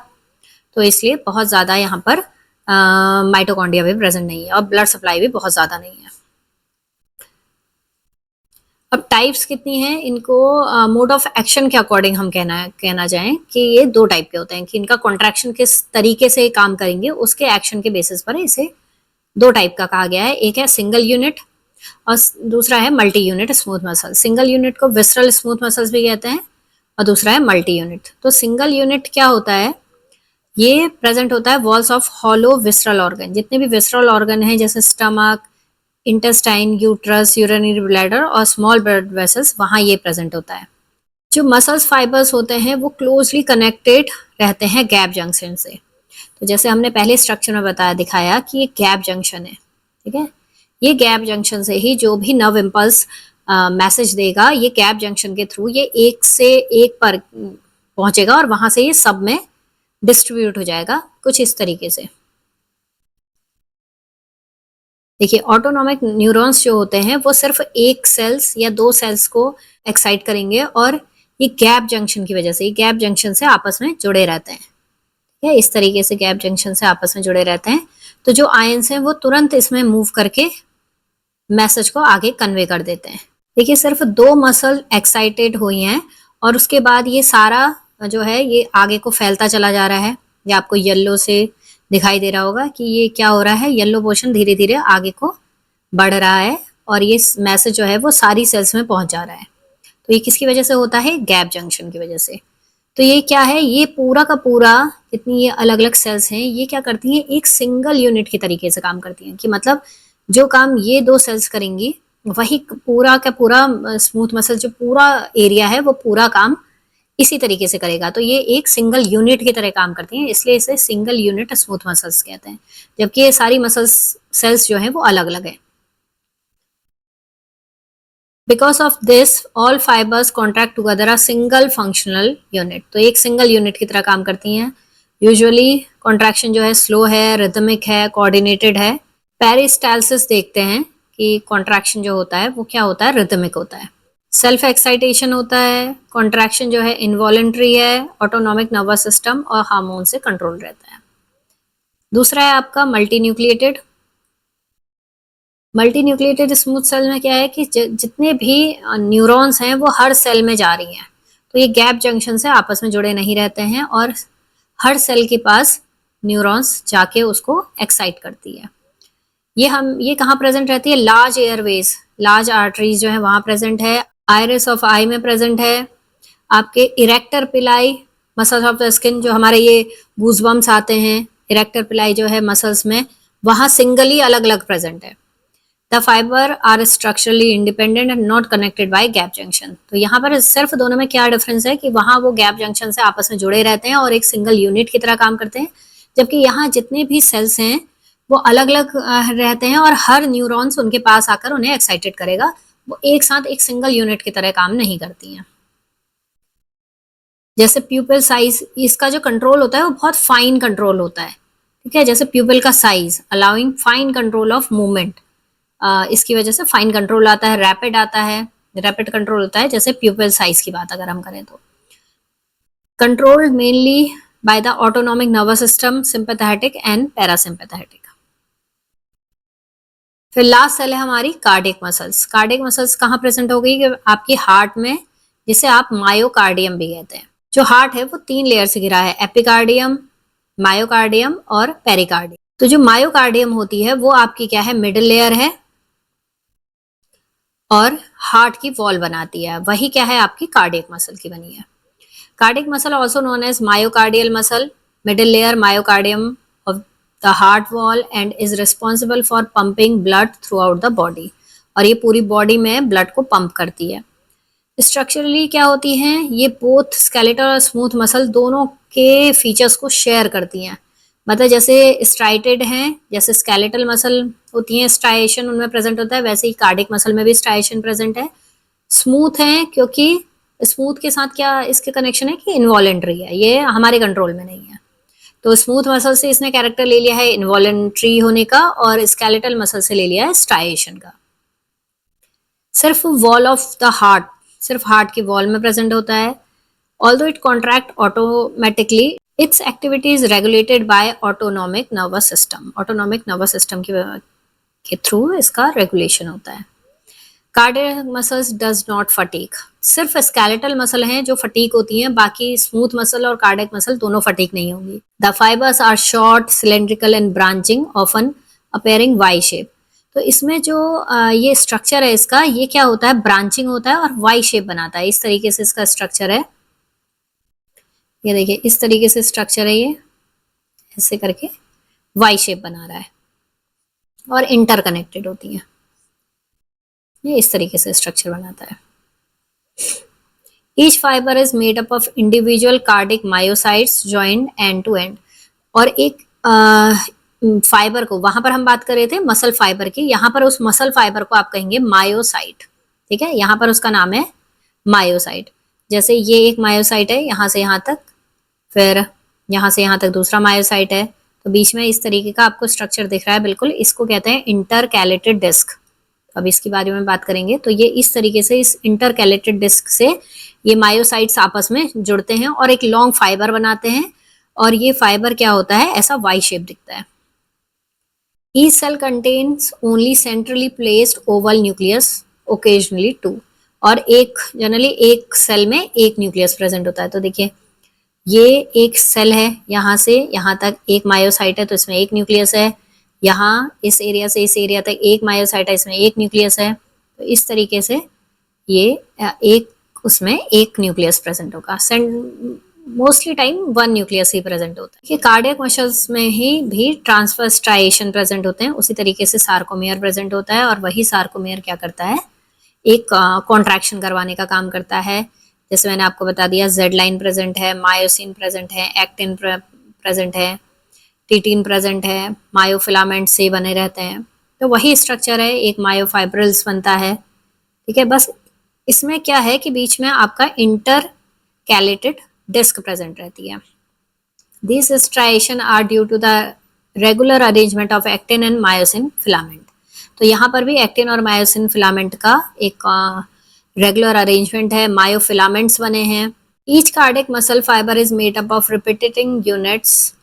Speaker 1: तो इसलिए बहुत ज़्यादा यहाँ पर माइटोकॉन्ड्रिया भी प्रेजेंट नहीं है और ब्लड सप्लाई भी बहुत ज़्यादा नहीं है। अब टाइप्स कितनी हैं इनको, मोड ऑफ एक्शन के अकॉर्डिंग हम कहना चाहें कि ये दो टाइप के होते हैं, कि इनका कॉन्ट्रैक्शन किस तरीके से काम करेंगे उसके एक्शन के बेसिस पर इसे दो टाइप का कहा गया है। एक है सिंगल यूनिट और दूसरा है multi unit smooth muscle. Single unit को विसरल स्मूथ मसल्स भी कहते हैं और दूसरा है मल्टी यूनिट। तो सिंगल यूनिट क्या होता है, ये प्रेजेंट होता है walls of hollow visceral organ. जितने भी विसरल ऑर्गन हैं जैसे stomach, intestine, uterus, urinary bladder और स्मॉल ब्लड वेसल्स, वहाँ ये प्रेजेंट होता है। जो मसल्स फाइबर्स होते हैं वो क्लोजली कनेक्टेड रहते हैं गैप जंक्शन से। तो जैसे हमने पहले स्ट्रक्चर में बताया दिखाया कि ये गैप जंक्शन है, ठीक है, ये गैप जंक्शन से ही जो भी नर्व इम्पल्स मैसेज देगा, ये गैप जंक्शन के थ्रू ये एक से एक पर पहुंचेगा और वहां से ये सब में डिस्ट्रीब्यूट हो जाएगा कुछ इस तरीके से। देखिए ऑटोनॉमिक न्यूरॉन्स जो होते हैं वो सिर्फ एक सेल्स या दो सेल्स को एक्साइट करेंगे और ये गैप जंक्शन की वजह से, ये गैप जंक्शन से आपस में जुड़े रहते हैं। या इस तरीके से गैप जंक्शन से आपस में जुड़े रहते हैं। तो जो आयंस हैं वो तुरंत इसमें मूव करके मैसेज को आगे कन्वे कर देते हैं। देखिए सिर्फ दो मसल एक्साइटेड हुई हैं और उसके बाद ये सारा जो है ये आगे को फैलता चला जा रहा है। ये आपको येलो से दिखाई दे रहा होगा कि ये क्या हो रहा है, येलो पोर्शन धीरे धीरे आगे को बढ़ रहा है और ये मैसेज जो है वो सारी सेल्स में पहुंच जा रहा है। तो ये किसकी वजह से होता है? गैप जंक्शन की वजह से। तो ये क्या है, ये पूरा का पूरा जितनी ये अलग अलग सेल्स हैं ये क्या करती हैं, एक सिंगल यूनिट की तरीके से काम करती हैं। कि मतलब जो काम ये दो सेल्स करेंगी वही पूरा का पूरा स्मूथ मसल जो पूरा एरिया है वो पूरा काम इसी तरीके से करेगा। तो ये एक सिंगल यूनिट की तरह काम करती हैं, इसलिए इसे सिंगल यूनिट स्मूथ मसल्स कहते हैं। जबकि ये सारी मसल्स सेल्स जो हैं वो अलग अलग है। Because of this, all fibers contract together a single functional unit. तो एक सिंगल यूनिट की तरह काम करती हैं। यूजुअली कॉन्ट्रैक्शन जो है स्लो है, रिदमिक है, कोऑर्डिनेटेड है। पेरिस्टालसिस देखते हैं कि कॉन्ट्रैक्शन जो होता है वो क्या होता है, रिदमिक होता है। सेल्फ एक्साइटेशन होता है, कॉन्ट्रैक्शन जो है इनवॉलेंट्री है, ऑटोनॉमिक नर्वस सिस्टम और हार्मोन से कंट्रोल रहता है। दूसरा है आपका multinucleated. Multinucleated smooth cell में क्या है कि जितने भी न्यूरॉन्स हैं वो हर सेल में जा रही हैं। तो ये गैप जंक्शन से आपस में जुड़े नहीं रहते हैं और हर सेल के पास न्यूरॉन्स जाके उसको एक्साइट करती है। ये कहाँ प्रेजेंट रहती है? लार्ज एयरवेज, लार्ज आर्टरीज जो है वहां प्रेजेंट है। आइरिस ऑफ आई में प्रेजेंट है। आपके इरेक्टर पिलाई मसल्स ऑफ द स्किन, जो हमारे ये गूजबम्स आते हैं, इरेक्टर पिलाई जो है मसल्स में, वहां सिंगली अलग अलग प्रेजेंट है। The fiber are structurally independent and not connected by gap junction. तो यहाँ पर सिर्फ दोनों में क्या डिफरेंस है कि वहां वो गैप जंक्शन से आपस में जुड़े रहते हैं और एक सिंगल यूनिट की तरह काम करते हैं, जबकि यहाँ जितने भी सेल्स हैं वो अलग अलग रहते हैं और हर न्यूरॉन्स उनके पास आकर उन्हें एक्साइटेड करेगा। वो एक साथ एक सिंगल यूनिट की तरह काम नहीं करती हैं। जैसे प्यूपिल साइज, इसका जो कंट्रोल होता है वो बहुत फाइन कंट्रोल होता है। ठीक है, जैसे प्यूपिल का size allowing fine control of movement, इसकी वजह से फाइन कंट्रोल आता है, रैपिड आता है, रैपिड कंट्रोल होता है। जैसे प्यूपिल साइज की बात अगर हम करें तो control mainly by the autonomic nervous system, sympathetic and parasympathetic. फिर लास्ट सेल है हमारी कार्डियक मसल्स। कार्डियक मसल्स कहाँ प्रेजेंट हो गई? कि आपकी हार्ट में, जिसे आप मायोकार्डियम भी कहते हैं। जो हार्ट है वो 3 लेयर से घिरा है, एपिकार्डियम, मायोकार्डियम और पेरिकार्डियम। तो जो मायोकार्डियम होती है वो आपकी क्या है, मिडिल लेयर है और हार्ट की वॉल बनाती है। वही क्या है, आपकी कार्डियक मसल की बनी है। Cardiac muscle also known as myocardial muscle, middle layer myocardium of the heart wall and is responsible for pumping blood throughout the body. और ये पूरी बॉडी में ब्लड को पंप करती है। स्ट्रक्चरली क्या होती हैं, ये बोथ स्केलेटल और स्मूथ मसल दोनों के फीचर्स को शेयर करती हैं। मतलब जैसे स्ट्राइटेड हैं, जैसे स्केलेटल मसल होती हैं स्ट्राइएशन उनमें प्रेजेंट होता है, वैसे ही कार्डिक मसल में भी स्ट्राइएशन प्रेजेंट है। स्मूथ है क्योंकि स्मूथ के साथ क्या इसके कनेक्शन है कि इनवॉलेंट्री है, ये हमारे कंट्रोल में नहीं है। तो स्मूथ मसल से इसने कैरेक्टर ले लिया है इनवॉलेंट्री होने का और स्केलेटल मसल से ले लिया है स्ट्राइएशन का। सिर्फ वॉल ऑफ द हार्ट, सिर्फ हार्ट की वॉल में प्रेजेंट होता है। Although it contract automatically, its activity is regulated by autonomic nervous system. Autonomic nervous system के थ्रू इसका रेगुलेशन होता है। Cardiac muscles does not fatigue, सिर्फ स्केलेटल मसल हैं जो फटीक होती हैं, बाकी स्मूथ मसल और कार्डियक मसल दोनों फटीक नहीं होंगी। The fibres are short, cylindrical and branching, often appearing Y shape. तो इसमें जो ये स्ट्रक्चर है इसका, ये क्या होता है, ब्रांचिंग होता है और वाई शेप बनाता है। इस तरीके से इसका स्ट्रक्चर है। ये देखिए इस तरीके से स्ट्रक्चर है, ये ऐसे करके वाई शेप बना रहा है और इंटरकनेक्टेड होती है। ये इस तरीके से स्ट्रक्चर बनाता है। Each fibre is made up of individual cardiac myocytes joined end to end. और एक फाइबर को, वहां पर हम बात कर रहे थे मसल फाइबर की, यहाँ पर उस मसल फाइबर को आप कहेंगे मायोसाइट। ठीक है, यहाँ पर उसका नाम है मायोसाइट। जैसे ये एक मायोसाइट है यहाँ से यहाँ तक, फिर यहाँ से यहाँ तक दूसरा मायोसाइट है, तो बीच में इस तरीके का आपको स्ट्रक्चर दिख रहा है बिल्कुल, इसको कहते हैं इंटरकैलेटेड डिस्क। अब इसके बारे में बात करेंगे। तो ये इस तरीके से इस इंटरकैलेटेड डिस्क से ये मायोसाइट्स आपस में जुड़ते हैं और एक लॉन्ग फाइबर बनाते हैं, और ये फाइबर क्या होता है, ऐसा वाई शेप दिखता है। Each cell contains only centrally placed oval nucleus, occasionally two, और एक जनरली एक सेल में एक न्यूक्लियस प्रेजेंट होता है। तो देखिए ये एक सेल है, यहाँ से यहाँ तक एक मायोसाइट है तो इसमें एक न्यूक्लियस है, यहाँ इस एरिया से इस एरिया तक एक मायोसाइट है, इसमें एक न्यूक्लियस है। तो इस तरीके से ये एक उसमें एक न्यूक्लियस प्रेजेंट होगा। मोस्टली टाइम वन न्यूक्लियस ही प्रेजेंट होता है। ये कार्डियक मसल्स में ही भी ट्रांसफर स्ट्राइएशन प्रेजेंट होते हैं, उसी तरीके से सार्कोमियर प्रेजेंट होता है, और वही सार्कोमियर क्या करता है, एक कॉन्ट्रैक्शन करवाने का काम करता है। जैसे मैंने आपको बता दिया, जेड लाइन प्रेजेंट है, मायोसिन प्रेजेंट है, एक्टिन प्रेजेंट है, टीटीन प्रेजेंट है, मायोफिलामेंट से बने रहते हैं। तो वही स्ट्रक्चर है, एक मायोफाइब्रिल्स बनता है। ठीक है, बस इसमें क्या है कि बीच में आपका इंटरकैलेटेड डिस्क प्रेजेंट रहती है। These striation are due to the regular arrangement of actin and myosin filament. तो यहाँ पर भी एक्टिन और मायोसिन फिलामेंट का एक रेगुलर अरेंजमेंट है, मायोफिलामेंट्स बने हैं। Each cardiac muscle fibre is made up of repeating units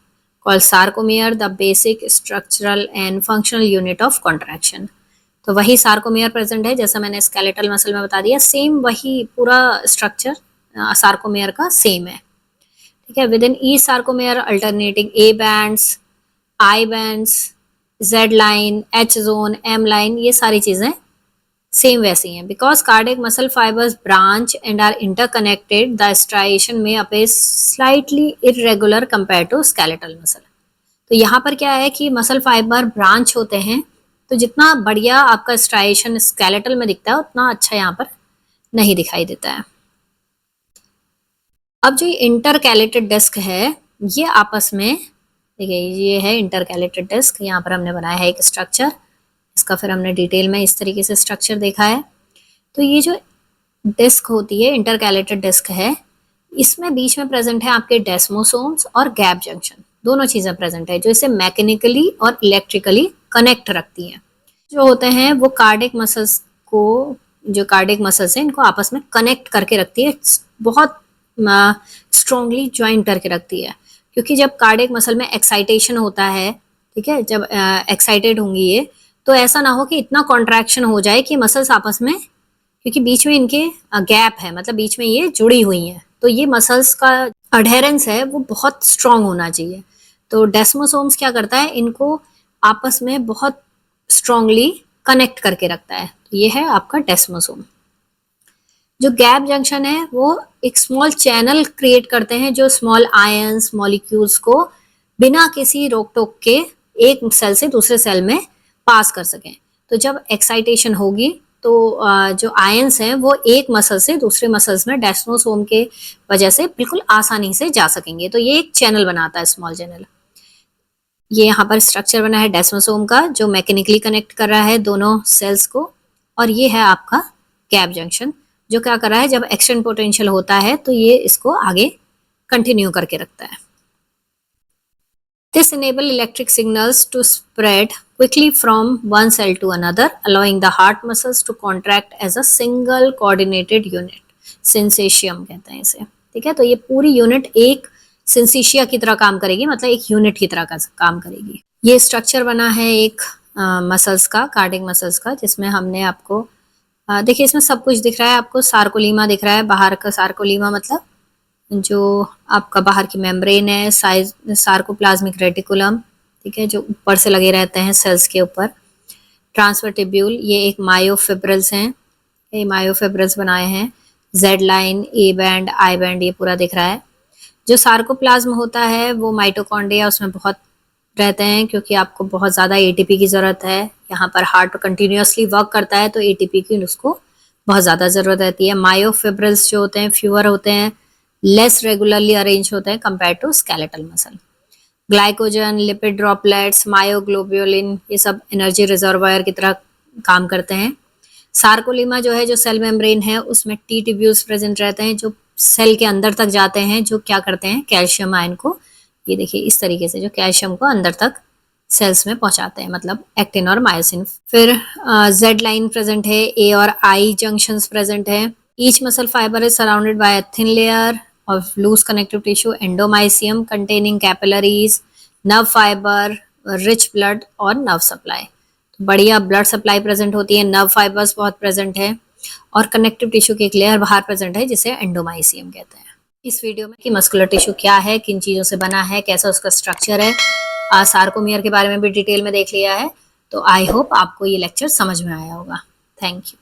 Speaker 1: called sarcomere, the basic structural and functional unit of contraction. तो वही सार्कोमियर प्रेजेंट है, जैसा मैंने स्केलेटल मसल में बता दिया, सेम वही पूरा स्ट्रक्चर सार्कोमियर का सेम है। ठीक है, within each sarcomere alternating A bands, I bands, Z line, H zone, M line, ये सारी चीजें सेम वैसी हैं। Because cardiac muscle fibres branch and are interconnected, the striation में appear slightly irregular compare to skeletal muscle. तो यहाँ पर क्या है कि मसल फाइबर ब्रांच होते हैं, तो जितना बढ़िया आपका स्ट्राइएशन स्केलेटल में दिखता है उतना अच्छा यहाँ पर नहीं दिखाई देता है। अब जो इंटरकैलेटेड डिस्क है, ये आपस में देखिए, ये है इंटरकैलेटेड डिस्क, यहाँ पर हमने बनाया है एक स्ट्रक्चर, इसका फिर हमने डिटेल में इस तरीके से स्ट्रक्चर देखा है। तो ये जो डिस्क होती है, इंटरकैलेटेड डिस्क है, इसमें बीच में प्रेजेंट है आपके डेस्मोसोम्स और गैप जंक्शन, दोनों चीजें प्रेजेंट है जो इसे मैकेनिकली और इलेक्ट्रिकली कनेक्ट रखती हैं। जो होते हैं वो कार्डियक मसल्स को, जो कार्डियक मसल्स हैं इनको आपस में कनेक्ट करके रखती है, बहुत स्ट्रॉन्गली ज्वाइन करके रखती है। क्योंकि जब कार्डियक मसल में एक्साइटेशन होता है, ठीक है, जब एक्साइटेड होंगी ये, तो ऐसा ना हो कि इतना कॉन्ट्रैक्शन हो जाए कि मसल्स आपस में, क्योंकि बीच में इनके गैप है, मतलब बीच में ये जुड़ी हुई हैं, तो ये मसल्स का अडहेरेंस है वो बहुत स्ट्रॉन्ग होना चाहिए। तो डेस्मोसोम्स क्या करता है, इनको आपस में बहुत स्ट्रॉन्गली कनेक्ट करके रखता है। तो ये है आपका डेस्मोसोम। जो गैप जंक्शन है वो एक स्मॉल चैनल क्रिएट करते हैं जो स्मॉल आयंस मॉलिक्यूल्स को बिना किसी रोक टोक के एक सेल से दूसरे सेल में पास कर सकें। तो जब एक्साइटेशन होगी तो जो आयंस हैं वो एक मसल से दूसरे मसल्स में डेस्मोसोम के वजह से बिल्कुल आसानी से जा सकेंगे। तो ये एक चैनल बनाता है, स्मॉल चैनल। ये यहाँ पर स्ट्रक्चर बना है डेस्मोसोम का जो मैकेनिकली कनेक्ट कर रहा है दोनों सेल्स को, और ये है आपका गैप जंक्शन जो क्या कर रहा है, जब एक्शन पोटेंशियल होता है तो ये इसको आगे कंटिन्यू करके रखता है। This enable electric signals to spread quickly from one cell to another, allowing the heart muscles to contract as a single coordinated unit. Syncytium कहते हैं इसे। ठीक है, तो ये पूरी यूनिट एक सिंसिशिया की तरह काम करेगी, मतलब एक यूनिट की तरह का काम करेगी। ये स्ट्रक्चर बना है एक मसल्स का, कार्डियक मसल्स का, जिसमें हमने आपको देखिए इसमें सब कुछ दिख रहा है आपको। सार्कोलीमा दिख रहा है, बाहर का सार्कोलीमा मतलब जो आपका बाहर की मेम्ब्रेन है, साइज सार्कोप्लाज्मिक रेटिकुलम, ठीक है, जो ऊपर से लगे रहते हैं सेल्स के ऊपर। ट्रांसफर टिब्यूल, ये एक मायोफिब्रिल्स हैं, ये मायोफिब्रिल्स बनाए हैं। Z line, A band, I band, ये पूरा दिख रहा है। जो सार्कोप्लाज्म होता है वो माइटोकॉन्ड्रिया उसमें बहुत रहते हैं, क्योंकि आपको बहुत ज़्यादा एटीपी की ज़रूरत है। यहाँ पर हार्ट कंटिन्यूसली वर्क करता है तो एटीपी की उसको बहुत ज़्यादा ज़रूरत रहती है। मायोफिब्रिल्स जो होते हैं फ्यूअर होते हैं, लेस रेगुलरली अरेंज होते हैं compare to skeletal muscle. Glycogen, lipid droplets, myoglobulin, ये सब एनर्जी रिजर्वायर की तरह काम करते हैं। सार्कोलीमा जो है, जो सेल मेम्ब्रेन है, उसमें टी ट्यूब्यूल्स प्रेजेंट रहते हैं जो सेल के अंदर तक जाते हैं, जो क्या करते हैं, कैल्शियम आयन को, ये देखिए इस तरीके से, जो कैल्शियम को अंदर तक सेल्स में पहुंचाते हैं, मतलब एक्टिन और मायोसिन। फिर जेड लाइन प्रेजेंट है, ए और आई जंक्शंस प्रेजेंट है। Each muscle fibre is surrounded by a thin layer of loose connective tissue, endomysium containing capillaries, nerve fiber, rich blood और nerve supply। तो बढ़िया ब्लड सप्लाई प्रेजेंट होती है, nerve fibres बहुत present है और कनेक्टिव टिश्यू की एक लेयर बाहर प्रेजेंट है जिसे एंडोमाइसियम कहते हैं। इस वीडियो में कि मस्कुलर टिश्यू क्या है, किन चीज़ों से बना है, कैसा उसका स्ट्रक्चर है, सार्कोमियर के बारे में भी डिटेल में देख लिया है। तो आई होप आपको ये लेक्चर समझ में आया होगा। Thank you.